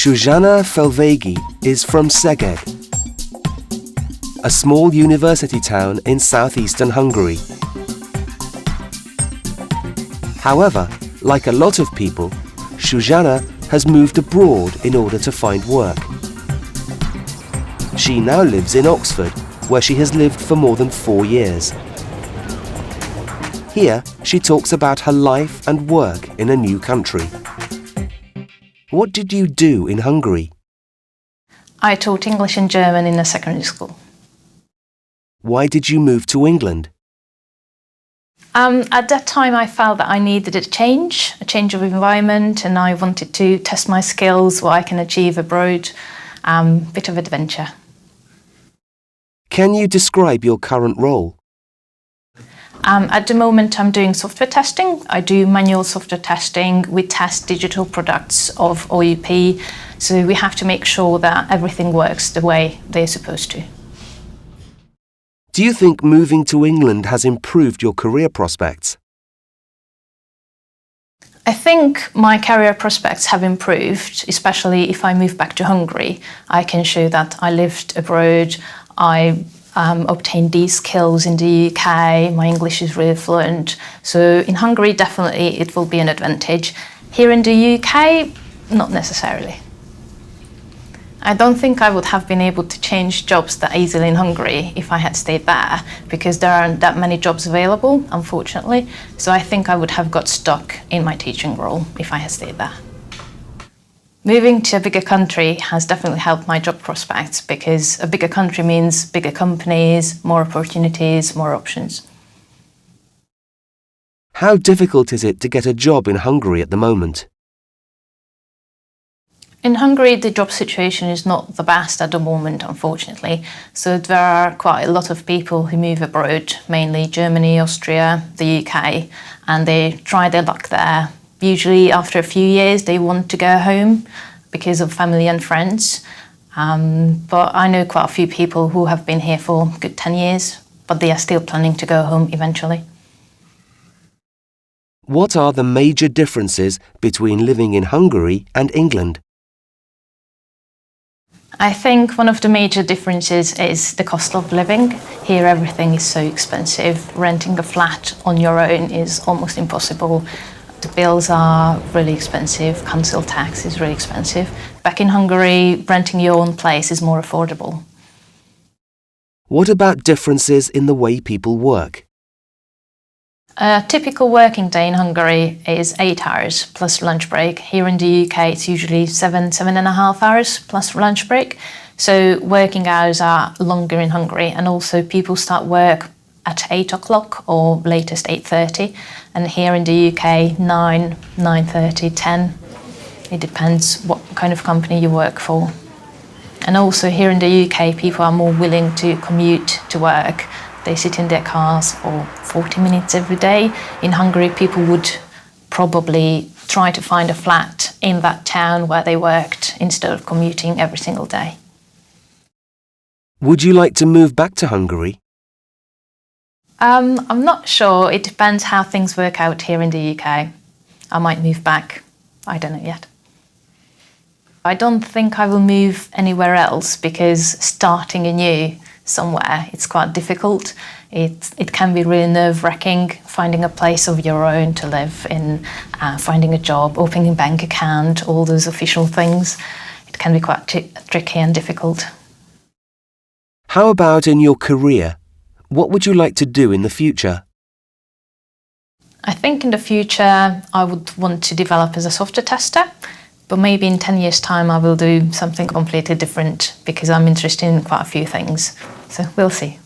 Zsuzsanna Felvegi is from Szeged, a small university town in southeastern Hungary. However, like a lot of people, Zsuzsanna has moved abroad in order to find work. She now lives in Oxford, where she has lived for more than 4 years. Here, she talks about her life and work in a new country. What did you do in Hungary? I taught English and German in a secondary school. Why did you move to England? At that time I felt that I needed a change of environment, and I wanted to test my skills, what I can achieve abroad, bit of adventure. Can you describe your current role? At the moment I'm doing software testing. I do manual software testing. We test digital products of OUP, so we have to make sure that everything works the way they're supposed to. Do you think moving to England has improved your career prospects? I think my career prospects have improved, especially if I move back to Hungary. I can show that I lived abroad, I obtained these skills in the UK, my English is really fluent. So in Hungary, definitely it will be an advantage. Here in the UK, not necessarily. I don't think I would have been able to change jobs that easily in Hungary if I had stayed there, because there aren't that many jobs available, unfortunately. So I think I would have got stuck in my teaching role if I had stayed there. Moving to a bigger country has definitely helped my job prospects, because a bigger country means bigger companies, more opportunities, more options. How difficult is it to get a job in Hungary at the moment? In Hungary, the job situation is not the best at the moment, unfortunately. So there are quite a lot of people who move abroad, mainly Germany, Austria, the UK, and they try their luck there. Usually after a few years, they want to go home because of family and friends. But I know quite a few people who have been here for a good 10 years, but they are still planning to go home eventually. What are the major differences between living in Hungary and England? I think one of the major differences is the cost of living. Here everything is so expensive. Renting a flat on your own is almost impossible. The bills are really expensive, council tax is really expensive. Back in Hungary, renting your own place is more affordable. What about differences in the way people work? A typical working day in Hungary is 8 hours plus lunch break. Here in the UK it's usually 7.5 hours plus lunch break. So working hours are longer in Hungary, and also people start work at 8 o'clock or latest 8:30, and here in the UK 9, 9:30, 10. It depends what kind of company you work for. And also here in the UK people are more willing to commute to work. They sit in their cars for 40 minutes every day. In Hungary, people would probably try to find a flat in that town where they worked instead of commuting every single day. Would you like to move back to Hungary? I'm not sure. It depends how things work out here in the UK. I might move back. I don't know yet. I don't think I will move anywhere else, because starting anew somewhere, it's quite difficult. It can be really nerve-wracking finding a place of your own to live in, finding a job, opening a bank account, all those official things. It can be quite tricky and difficult. How about in your career? What would you like to do in the future? I think in the future I would want to develop as a software tester, but maybe in 10 years' time I will do something completely different, because I'm interested in quite a few things. So we'll see.